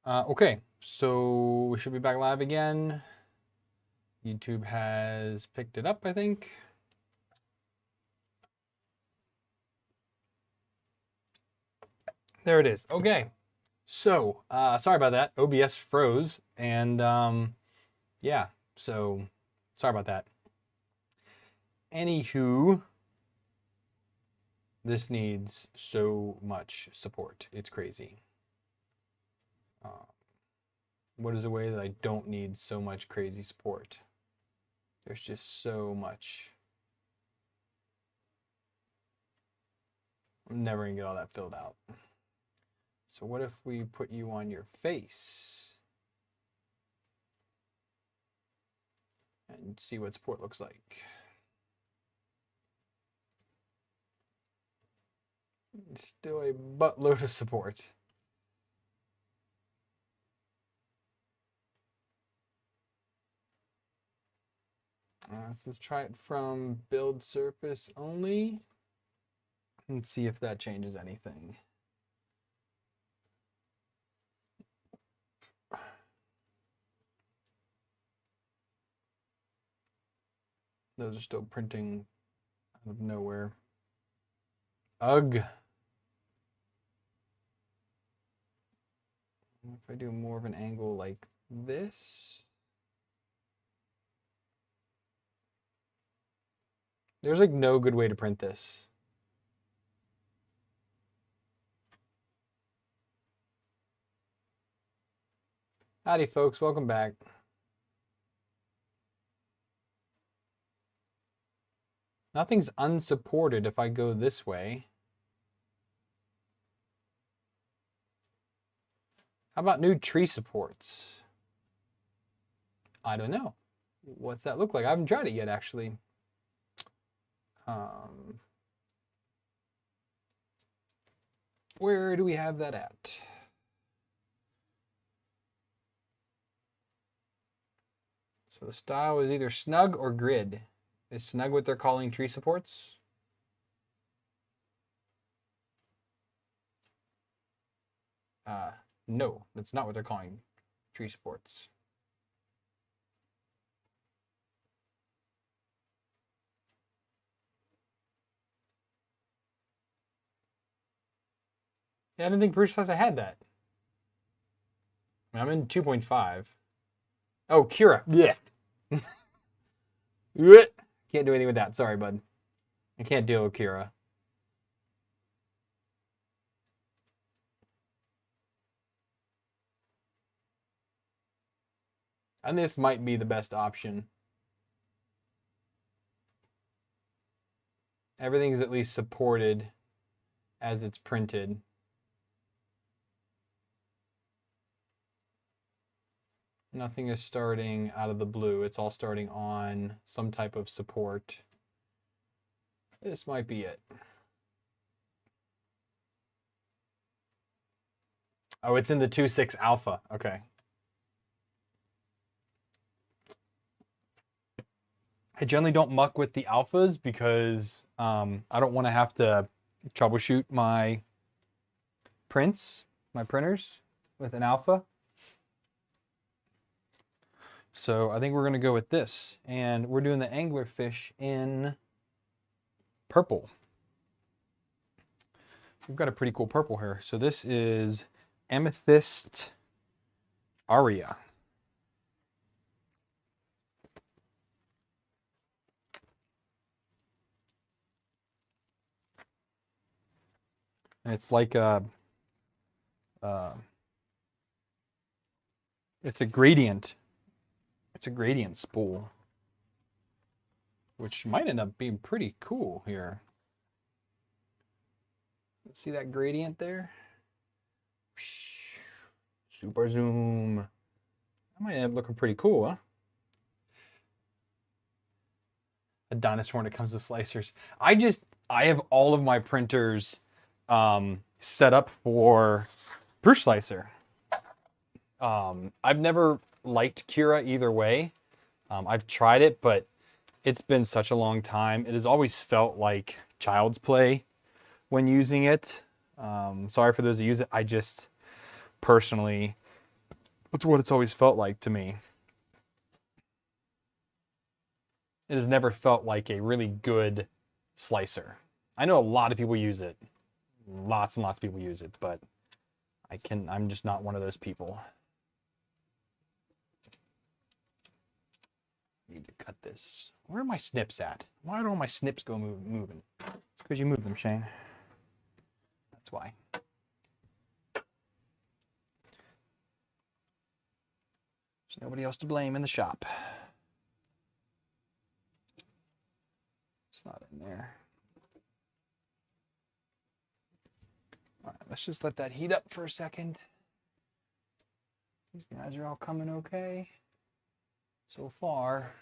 Okay, so we should be back live again. YouTube has picked it up, I think. There it is. Okay, so sorry about that. OBS froze, and yeah, so sorry about that. Anywho, this needs so much support. It's crazy. What is a way that I don't need so much crazy support? There's just so much. I'm never gonna get all that filled out. So what if we put you on your face and see what support looks like? Still a buttload of support. Let's try it from build surface only and see if that changes anything. Those are still printing out of nowhere. Ugh. If I do more of an angle like this. There's like no good way to print this. Howdy folks, welcome back. Nothing's unsupported if I go this way. How about new tree supports? I don't know. What's that look like? I haven't tried it yet, actually. Where do we have that at? So the style is either snug or grid. Is snug what they're calling tree supports? No, that's not what they're calling tree supports. Yeah, I didn't think Bruce Size had that. I'm in 2.5. Oh, Kira. Yeah. Can't do anything with that. Sorry, bud. I can't deal with Kira. And this might be the best option. Everything's at least supported as it's printed. Nothing is starting out of the blue. It's all starting on some type of support. This might be it. Oh, it's in the 2.6 alpha. Okay. I generally don't muck with the alphas because I don't want to have to troubleshoot my printers with an alpha. So I think we're going to go with this. And we're doing the anglerfish in purple. We've got a pretty cool purple here. So this is Amethyst Aria. And it's like it's a gradient. It's a gradient spool, which might end up being pretty cool here. See that gradient there? Super zoom. That might end up looking pretty cool, huh? A dinosaur when it comes to slicers. I have all of my printers set up for Bruce Slicer. I've never liked Cura either way. I've tried it, but it's been such a long time. It has always felt like child's play when using it. Sorry for those who use it. I just personally That's what it's always felt like to me. It has never felt like a really good slicer. I know a lot of people use it. Lots and lots of people use it, but I'm just not one of those people. Need to cut this. Where are my snips at? Why don't my snips go moving? It's because you move them, Shane. That's why. There's nobody else to blame in the shop. It's not in there. All right, let's just let that heat up for a second. These guys are all coming okay so far.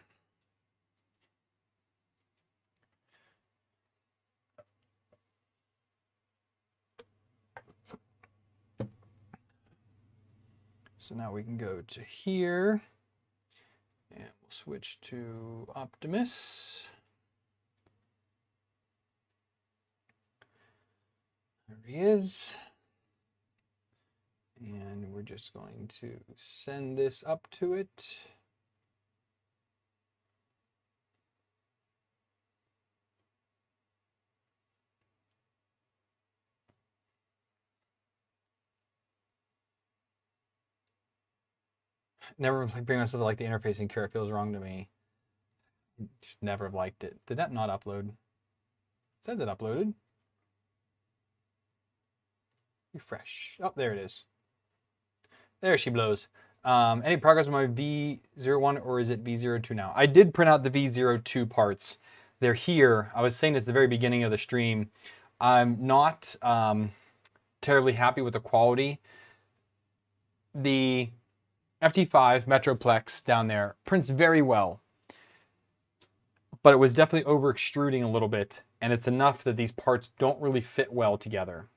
So now we can go to here and we'll switch to Optimus. There he is. And we're just going to send this up to it. Never like bring myself to like the interfacing care. It feels wrong to me. Just never have liked it. Did that not upload? It says it uploaded. Refresh. Oh, there it is. There she blows. Any progress on my V01 or is it V02 now? I did print out the V02 parts. They're here. I was saying this at the very beginning of the stream. I'm not terribly happy with the quality. The FT5 Metroplex down there prints very well, but it was definitely over extruding a little bit, and it's enough that these parts don't really fit well together,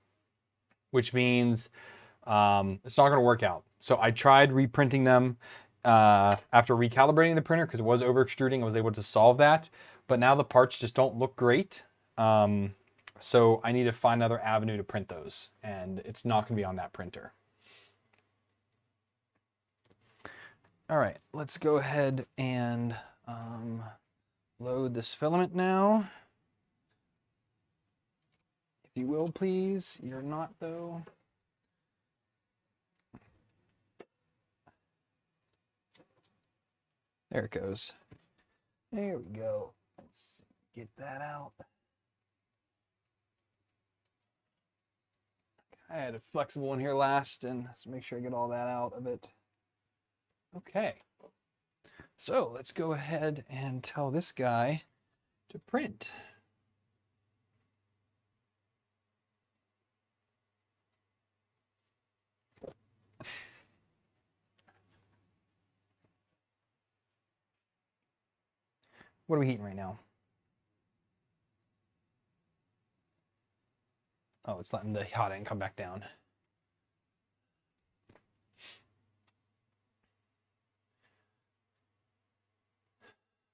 which means it's not going to work out. So I tried reprinting them after recalibrating the printer because it was over extruding. I was able to solve that, but now the parts just don't look great. So I need to find another avenue to print those, and it's not going to be on that printer. All right, let's go ahead and load this filament now. If you will, please. You're not, though. There it goes. There we go. Let's get that out. I had a flexible one here last, and let's make sure I get all that out of it. Okay. So let's go ahead and tell this guy to print. What are we heating right now? Oh, it's letting the hot end come back down.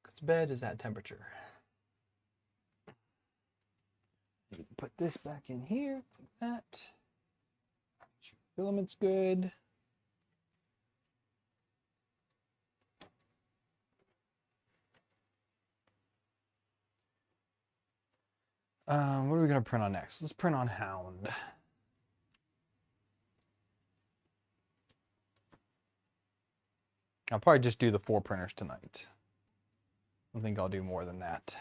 Because bed is at temperature. Put this back in here, like that. Filament's good. What are we going to print on next? Let's print on Hound. I'll probably just do the 4 printers tonight. I don't think I'll do more than that.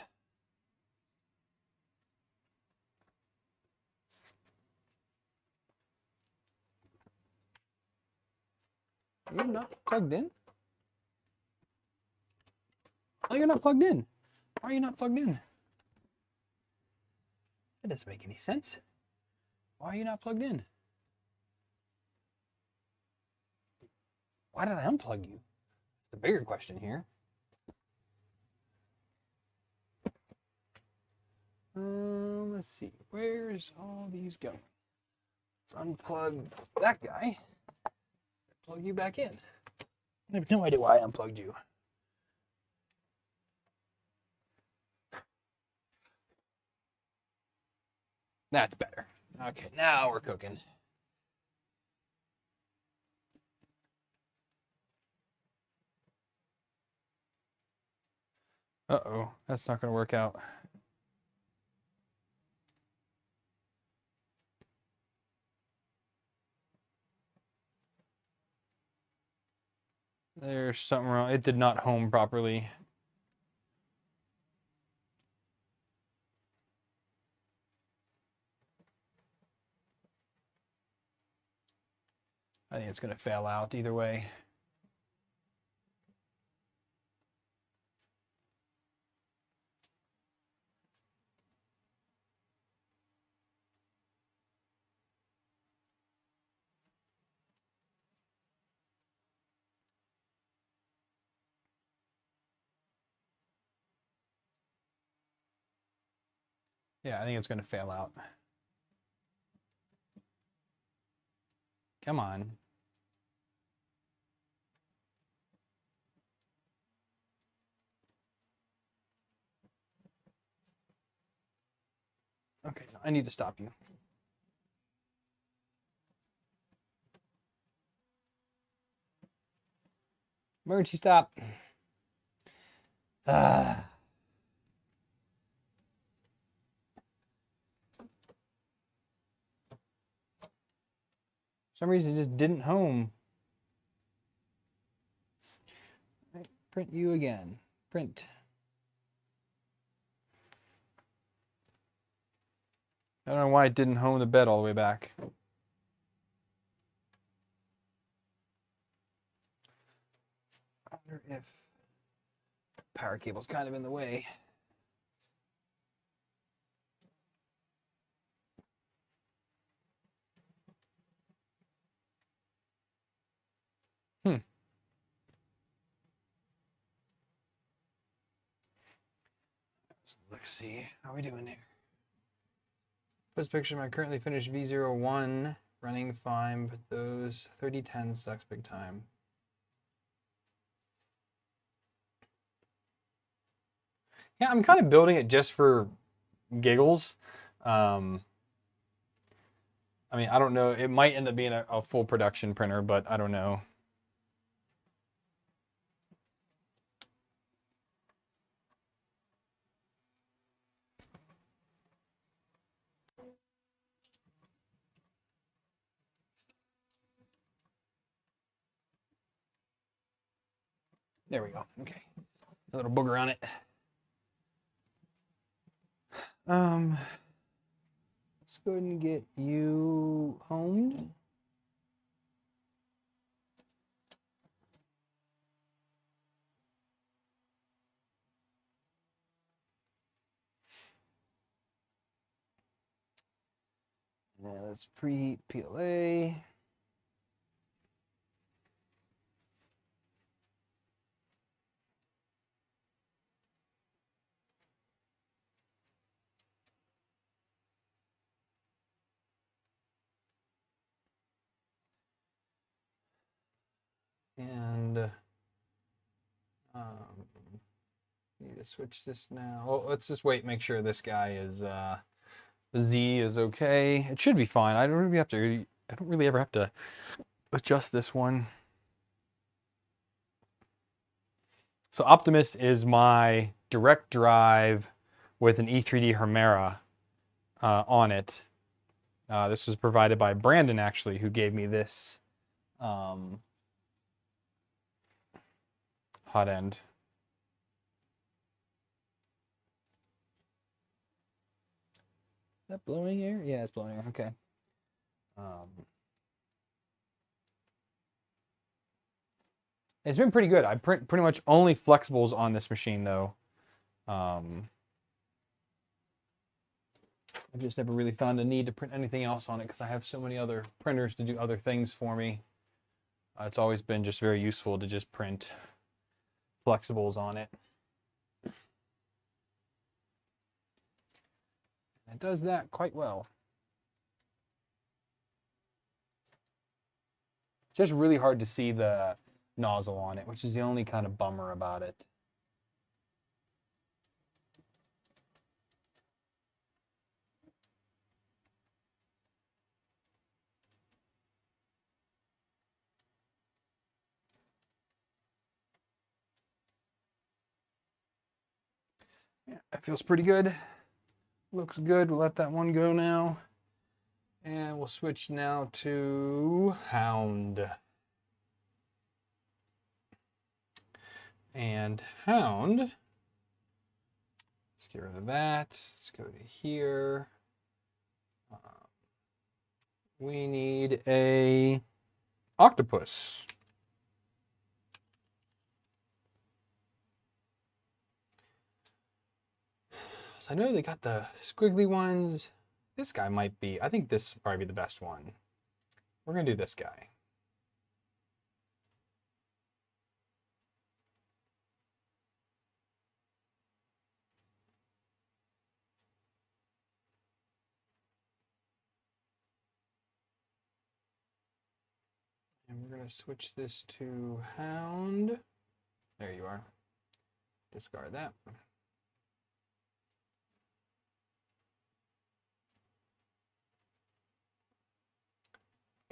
You're not plugged in? Oh, you're not plugged in. Why are you not plugged in? That doesn't make any sense. Why are you not plugged in? Why did I unplug you? That's the bigger question here. Let's see. Where's all these going? Let's unplug that guy. Plug you back in. I have no idea why I unplugged you. That's better. Okay, now we're cooking. Uh-oh, that's not going to work out. There's something wrong. It did not home properly. I think it's going to fail out either way. Yeah, I think it's going to fail out. Come on. Okay, no, I need to stop you. Emergency stop. For some reason, it just didn't home. Right, print you again. Print. I don't know why it didn't home the bed all the way back. I wonder if power cable's kind of in the way. Let's see. How are we doing here? Post picture of my currently finished V01 running fine, but those 3010 sucks big time. Yeah, I'm kind of building it just for giggles. I mean, I don't know. It might end up being a full production printer, but I don't know. There we go. Okay. A little booger on it. Let's go ahead and get you homed. Now let's preheat PLA. And need to switch this now. Well, let's just wait, make sure this guy is Z is okay. It should be fine. I don't really ever have to adjust this one. So Optimus is my direct drive with an E3D Hermera on it. This was provided by Brandon, actually, who gave me this hot end. Is that blowing air? Yeah, it's blowing air. Okay. It's been pretty good. I print pretty much only flexibles on this machine, though. I've just never really found a need to print anything else on it because I have so many other printers to do other things for me. It's always been just very useful to just print flexibles on it. It does that quite well. It's just really hard to see the nozzle on it, which is the only kind of bummer about it. Yeah, it feels pretty good. Looks good. We'll let that one go now. And we'll switch now to Hound. And Hound, let's get rid of that. Let's go to here. We need a octopus. So I know they got the squiggly ones. This guy might be, I think this will probably be the best one. We're gonna do this guy. And we're gonna switch this to Hound. There you are. Discard that.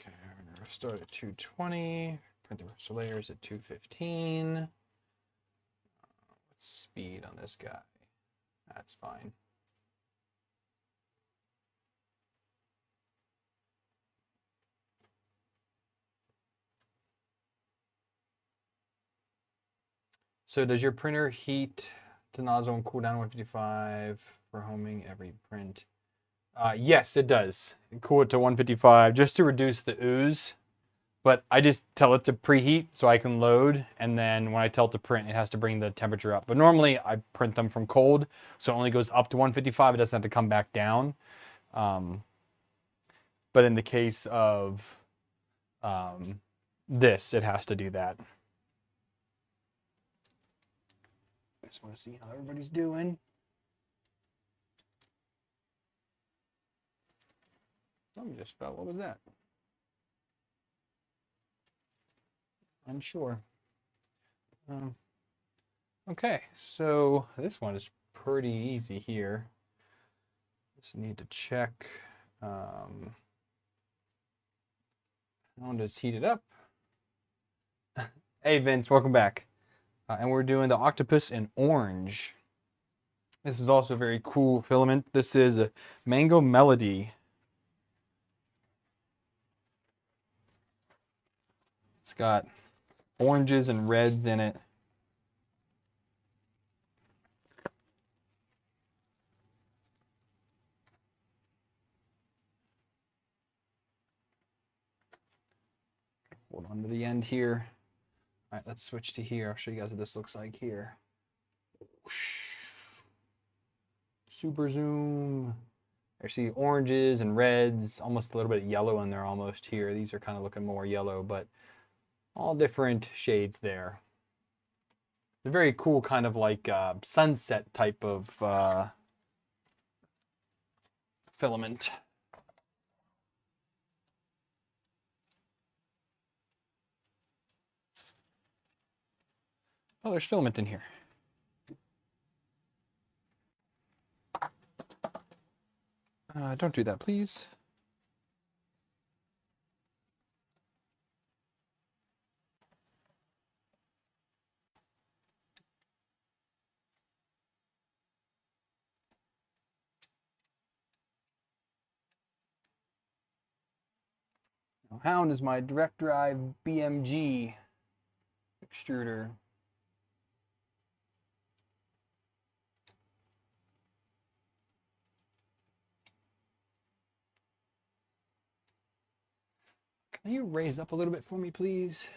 Okay, we're gonna start at 220. Print the rest of layers at 215. What's speed on this guy? That's fine. So does your printer heat to nozzle and cool down 155 for homing every print? Yes, it does. Cool it to 155 just to reduce the ooze. But I just tell it to preheat so I can load, and then when I tell it to print, it has to bring the temperature up. But normally I print them from cold, so it only goes up to 155. It doesn't have to come back down. But in the case of this, it has to do that. I just want to see how everybody's doing. Something just fell. What was that? Unsure. Okay, so this one is pretty easy here. Just need to check. One just heat it up. Hey Vince, welcome back. And we're doing the octopus in orange. This is also a very cool filament. This is a Mango Melody. It's got oranges and reds in it. Hold on to the end here. All right, let's switch to here. I'll show you guys what this looks like here. Super zoom. I see oranges and reds, almost a little bit of yellow in there almost here. These are kind of looking more yellow, but all different shades there. It's a very cool kind of like sunset type of filament. Oh, there's filament in here. Don't do that, please. Now, Hound is my direct drive BMG extruder. Can you raise up a little bit for me, please?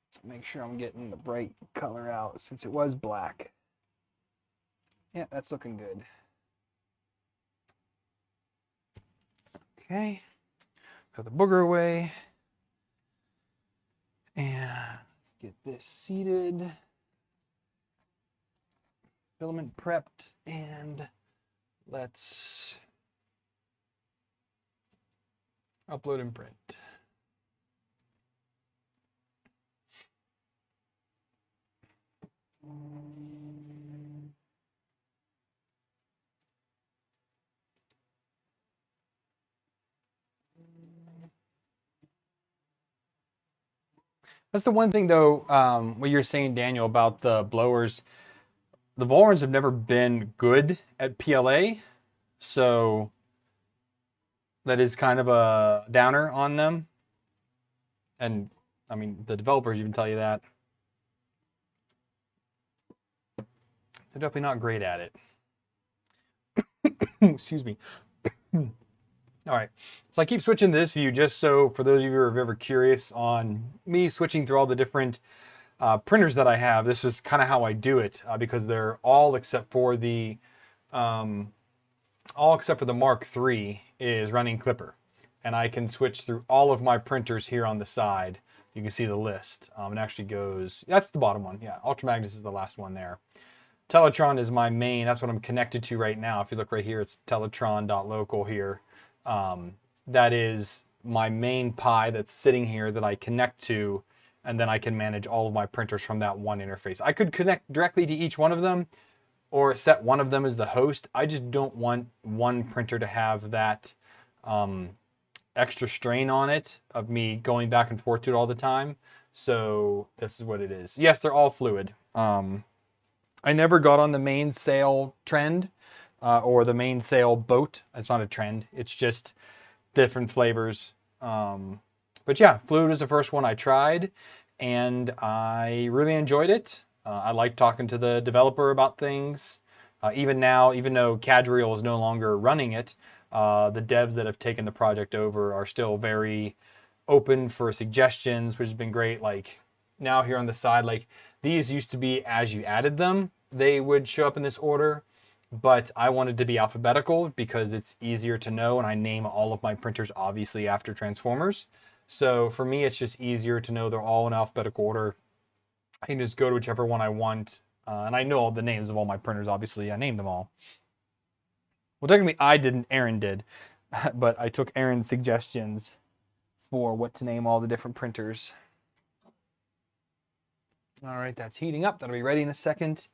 So make sure I'm getting the bright color out since it was black. Yeah, that's looking good. Okay, put the booger away. And let's get this seated. Filament prepped, and let's upload and print. That's the one thing though, what you're saying, Daniel, about the blowers. The Volrons have never been good at PLA, so that is kind of a downer on them. And I mean, the developers even tell you that. They're definitely not great at it. Excuse me. All right, so I keep switching to this view just so for those of you who are ever curious on me switching through all the different printers that I have, this is kind of how I do it because they're all except for the Mark III is running Clipper, and I can switch through all of my printers here on the side. You can see the list. It actually goes. That's the bottom one. Yeah, Ultra Magnus is the last one there. Teletron is my main. That's what I'm connected to right now. If you look right here, it's teletron.local here. That is my main Pi that's sitting here that I connect to, and then I can manage all of my printers from that one interface. I could connect directly to each one of them or set one of them as the host. I just don't want one printer to have that extra strain on it of me going back and forth to it all the time. So this is what it is. Yes, they're all fluid. I never got on the mainsail trend or the mainsail boat. It's not a trend. It's just different flavors. But yeah, fluid was the first one I tried, and I really enjoyed it. I like talking to the developer about things. Even now, even though Cadriel is no longer running it, the devs that have taken the project over are still very open for suggestions, which has been great. Like now here on the side, like these used to be as you added them, they would show up in this order, but I wanted to be alphabetical because it's easier to know, and I name all of my printers obviously after Transformers. So for me, it's just easier to know they're all in alphabetical order. I can just go to whichever one I want, and I know all the names of all my printers, obviously. I named them all. Well, technically I didn't, Aaron did, but I took Aaron's suggestions for what to name all the different printers. All right, that's heating up. That'll be ready in a second.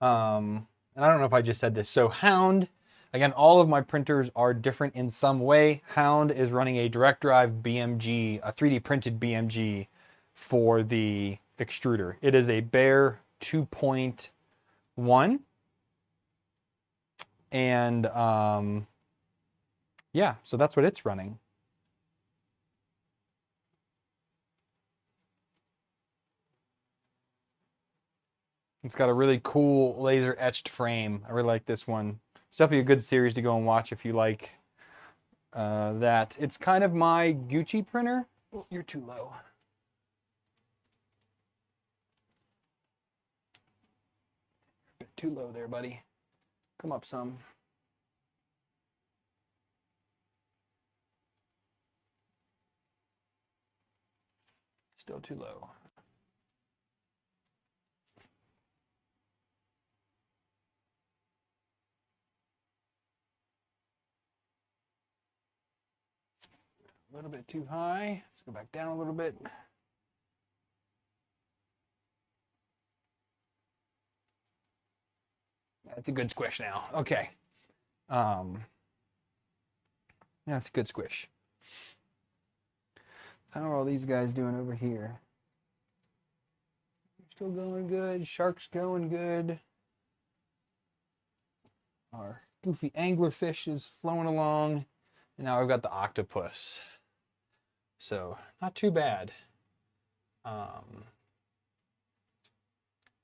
And I don't know if I just said this. So Hound, again, all of my printers are different in some way. Hound is running a direct drive BMG, a 3D printed BMG for the extruder. It is a Bear 2.1. And yeah, so that's what it's running. It's got a really cool laser etched frame. I really like this one. It's definitely a good series to go and watch if you like that. It's kind of my Gucci printer. Oh, you're too low. A bit too low there, buddy. Come up some. Still too low. A little bit too high. Let's go back down a little bit. That's a good squish now. Okay. That's a good squish. How are all these guys doing over here? Still going good. Shark's going good. Our goofy anglerfish is flowing along. And now I've got the octopus. So not too bad.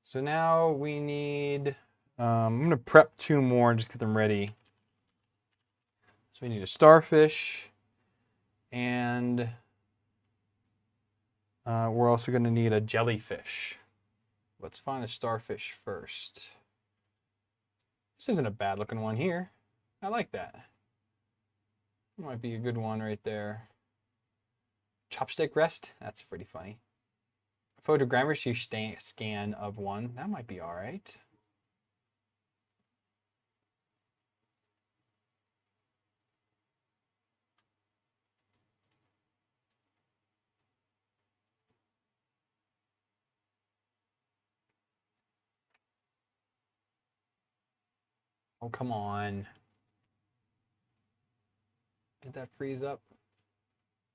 So now we need, I'm going to prep 2 more and just get them ready. So we need a starfish, and we're also going to need a jellyfish. Let's find a starfish first. This isn't a bad looking one here. I like that. Might be a good one right there. Chopstick rest? That's pretty funny. Photogrammetry scan of one. That might be all right. Oh, come on. Did that freeze up?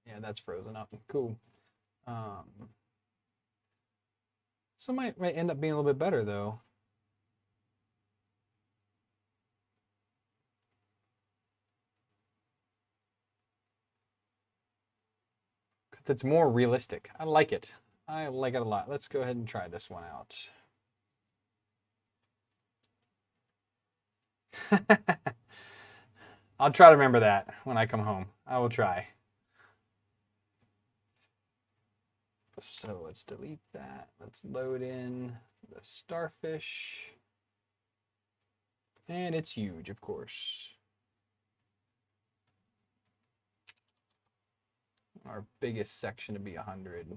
Yeah, that's frozen up. Cool. So it might end up being a little bit better though. It's more realistic. I like it. I like it a lot. Let's go ahead and try this one out. I'll try to remember that when I come home. I will try. So let's delete that. Let's load in the starfish. And it's huge, of course. Our biggest section to be 100.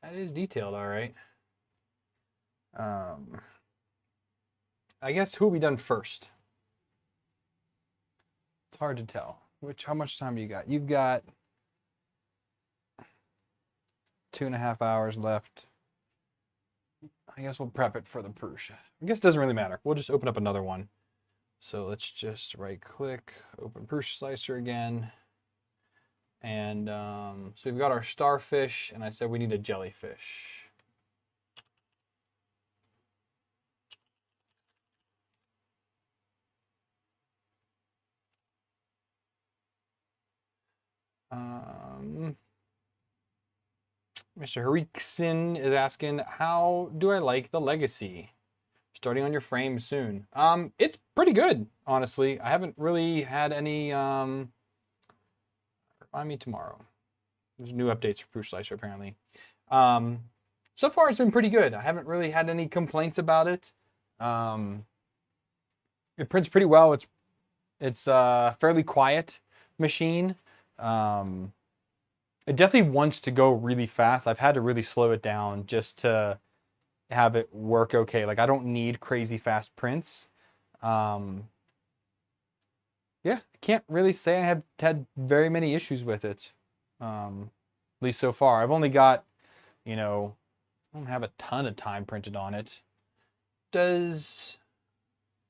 That is detailed, all right. I guess who we done first? It's hard to tell. How much time you got? You've got 2.5 hours left. I guess we'll prep it for the Prush. I guess it doesn't really matter. We'll just open up another one. So let's just right click, open Prush Slicer again. And so we've got our starfish, and I said we need a jellyfish. Mr. Hariksin is asking, how do I like the Legacy? Starting on your frame soon. It's pretty good, honestly. I haven't really had any, remind me tomorrow. There's new updates for Prush Slicer, apparently. So far, it's been pretty good. I haven't really had any complaints about it. It prints pretty well. It's a fairly quiet machine. It definitely wants to go really fast. I've had to really slow it down just to have it work okay. Like, I don't need crazy fast prints. Yeah, I can't really say I have had very many issues with it. At least so far. I've only got, I don't have a ton of time printed on it. I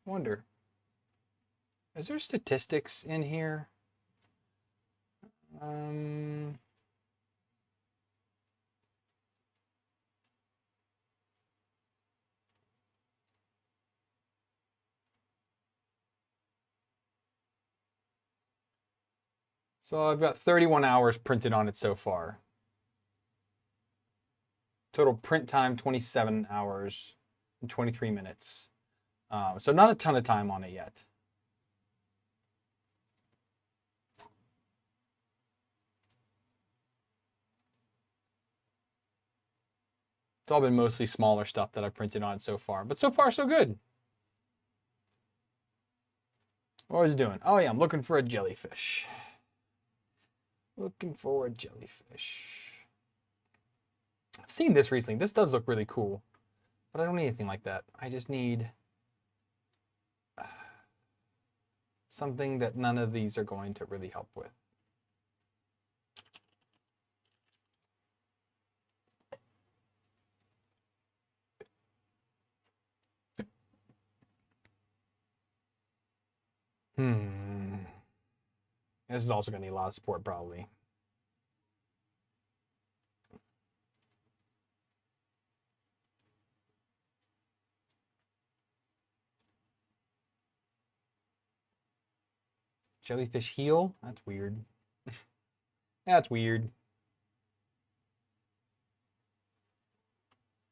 wonder, is there statistics in here? So I've got 31 hours printed on it so far. Total print time, 27 hours and 23 minutes. So not a ton of time on it yet. It's all been mostly smaller stuff that I've printed on so far. But so far, so good. What was I doing? Oh, yeah, I'm looking for a jellyfish. Looking for a jellyfish. I've seen this recently. This does look really cool. But I don't need anything like that. I just need something that none of these are going to really help with. This is also going to need a lot of support, probably. Jellyfish heel? That's weird. That's weird.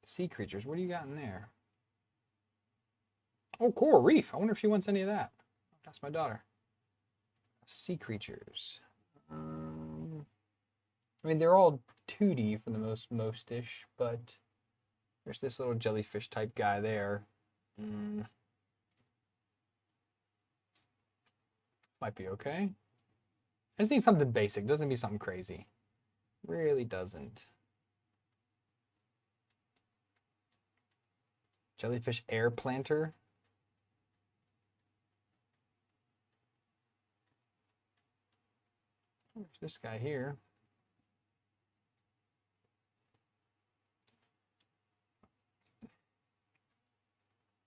Sea creatures, what do you got in there? Oh, coral reef. I wonder if she wants any of that. That's my daughter. Sea creatures. I mean, they're all 2D for the most-ish, but there's this little jellyfish type guy there. Might be okay. I just need something basic. Doesn't need something crazy. Really doesn't. Jellyfish air planter. There's this guy here.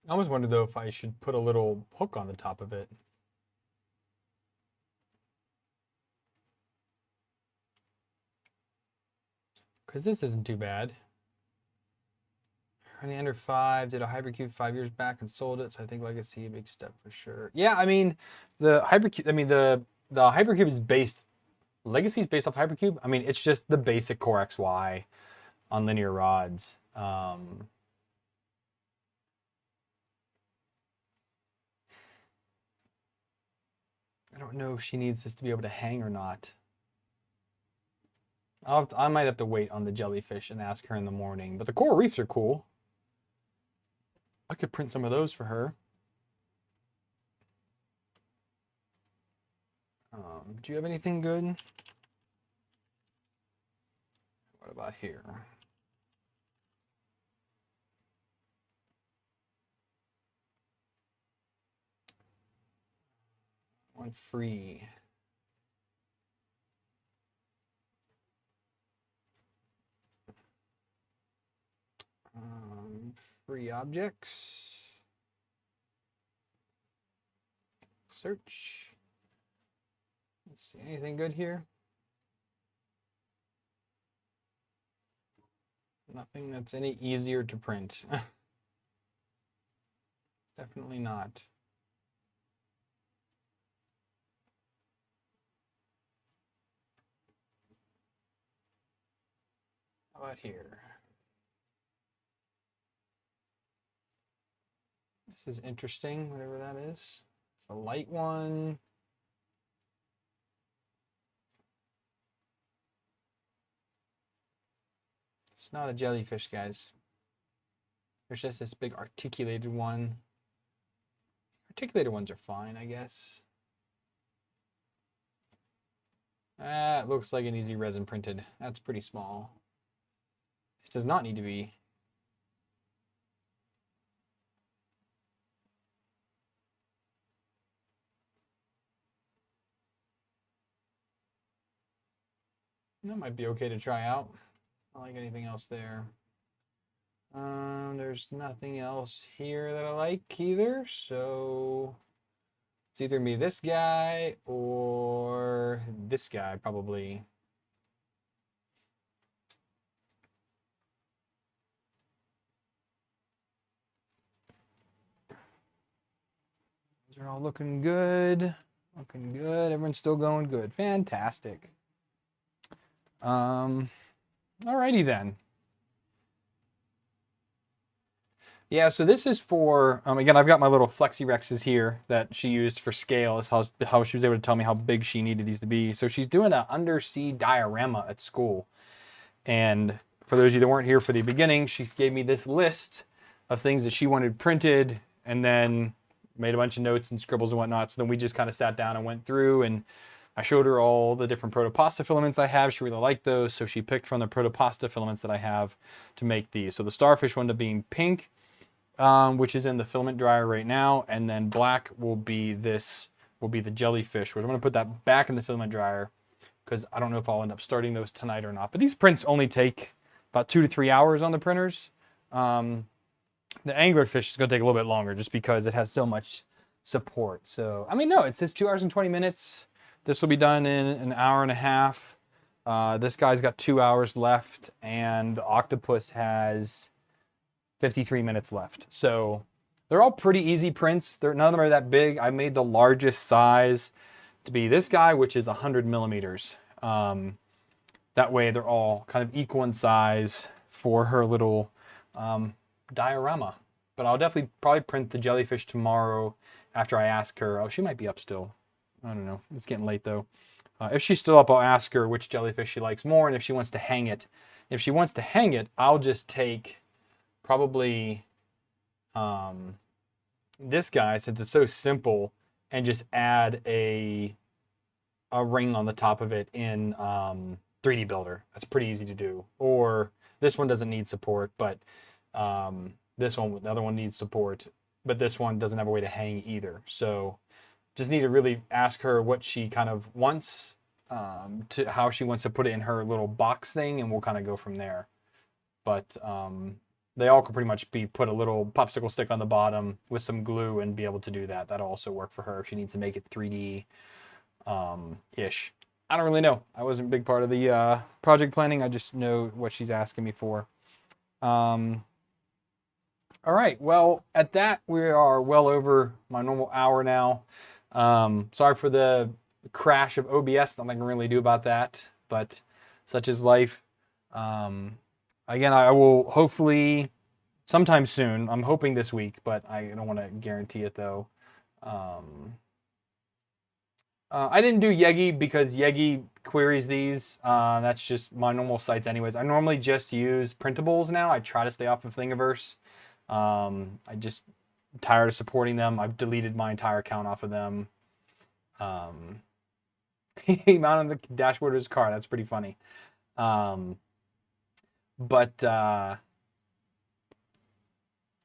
I almost wondered, though, if I should put a little hook on the top of it. because this isn't too bad. Running under 5, did a Hypercube 5 years back and sold it, so I think Legacy a big step for sure. Yeah, I mean, the Hypercube, I mean, the Hypercube is based, Legacy is based off Hypercube. I mean, it's just the basic Core XY on linear rods. I don't know if she needs this to be able to hang or not. I might have to wait on the jellyfish and ask her in the morning. But the coral reefs are cool. I could print some of those for her. Do you have anything good? What about here? One free. Free objects. Search. Let's see, anything good here? Nothing that's any easier to print. Definitely not. How about here? This is interesting, whatever that is. It's a light one. It's not a jellyfish, guys. There's just this big articulated one. Articulated ones are fine, I guess. It looks like an easy resin printed. That's pretty small. This does not need to be. That might be okay to try out. I don't like anything else there. There's nothing else here that I like either, so it's either me this guy or this guy probably. These are all looking good. Looking good. Everyone's still going good. Fantastic. Alrighty then. Yeah, so this is for, again, I've got my little Flexi Rexes here that she used for scale. Is how she was able to tell me how big she needed these to be. So she's doing an undersea diorama at school. And for those of you that weren't here for the beginning, she gave me this list of things that she wanted printed and then made a bunch of notes and scribbles and whatnot. So then we just kind of sat down and went through, and I showed her all the different protopasta filaments I have. She really liked those, so she picked from the protopasta filaments that I have to make these. So the starfish wound up being pink, which is in the filament dryer right now, and then black will be this, will be the jellyfish, which I'm going to put that back in the filament dryer because I don't know if I'll end up starting those tonight or not. But these prints only take about 2 to 3 hours on the printers. The anglerfish is going to take a little bit longer just because it has so much support. So, I mean, no, it says 2 hours and 20 minutes. This will be done in an hour and a half. This guy's got 2 hours left, and the octopus has 53 minutes left. So they're all pretty easy prints. None of them are that big. I made the largest size to be this guy, which is 100 millimeters. That way they're all kind of equal in size for her little diorama. But I'll definitely probably print the jellyfish tomorrow after I ask her. Oh, she might be up still. I don't know. It's getting late though. If she's still up, I'll ask her which jellyfish she likes more and if she wants to hang it. If she wants to hang it, I'll just take probably this guy, since it's so simple, and just add a ring on the top of it in 3D Builder. That's pretty easy to do. Or this one doesn't need support, but this one, the other one needs support, but this one doesn't have a way to hang either. So just need to really ask her what she kind of wants, to how she wants to put it in her little box thing, and we'll kind of go from there. But they all could pretty much be put a little popsicle stick on the bottom with some glue and be able to do that. That'll also work for her if she needs to make it 3D ish. I don't really know. I wasn't a big part of the project planning. I just know what she's asking me for. All right. Well, at that, we are well over my normal hour now. Sorry for the crash of OBS. Nothing I can really do about that, but such is life. Again, I will hopefully sometime soon. I'm hoping this week, but I don't want to guarantee it though. I didn't do Yegi because Yegi queries these. That's just my normal sites anyways. I normally just use printables now. I try to stay off of Thingiverse. I just tired of supporting them. I've deleted my entire account off of them. He mounted the dashboard of his car. That's pretty funny.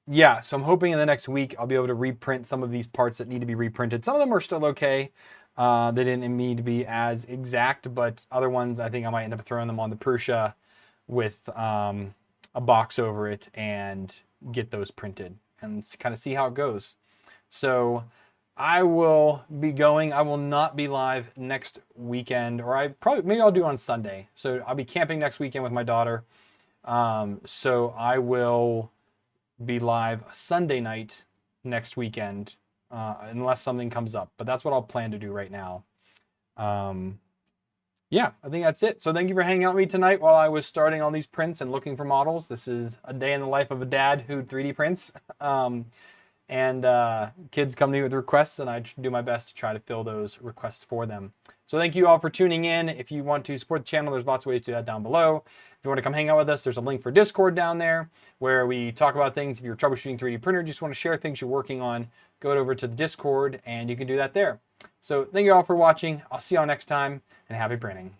Yeah, so I'm hoping in the next week I'll be able to reprint some of these parts that need to be reprinted. Some of them are still okay. They didn't need to be as exact, but other ones I think I might end up throwing them on the Prusa with a box over it and get those printed and kind of see how it goes. So I will be going. I will not be live next weekend, or maybe I'll do on Sunday. So I'll be camping next weekend with my daughter. So I will be live Sunday night next weekend, unless something comes up. But that's what I'll plan to do right now. Yeah, I think that's it. So thank you for hanging out with me tonight while I was starting all these prints and looking for models. This is a day in the life of a dad who 3D prints. Kids come to me with requests, and I do my best to try to fill those requests for them. So thank you all for tuning in. If you want to support the channel, there's lots of ways to do that down below. If you want to come hang out with us, there's a link for Discord down there where we talk about things. If you're troubleshooting 3D printer, just want to share things you're working on, go over to the Discord and you can do that there. So thank you all for watching. I'll see you all next time, and happy printing.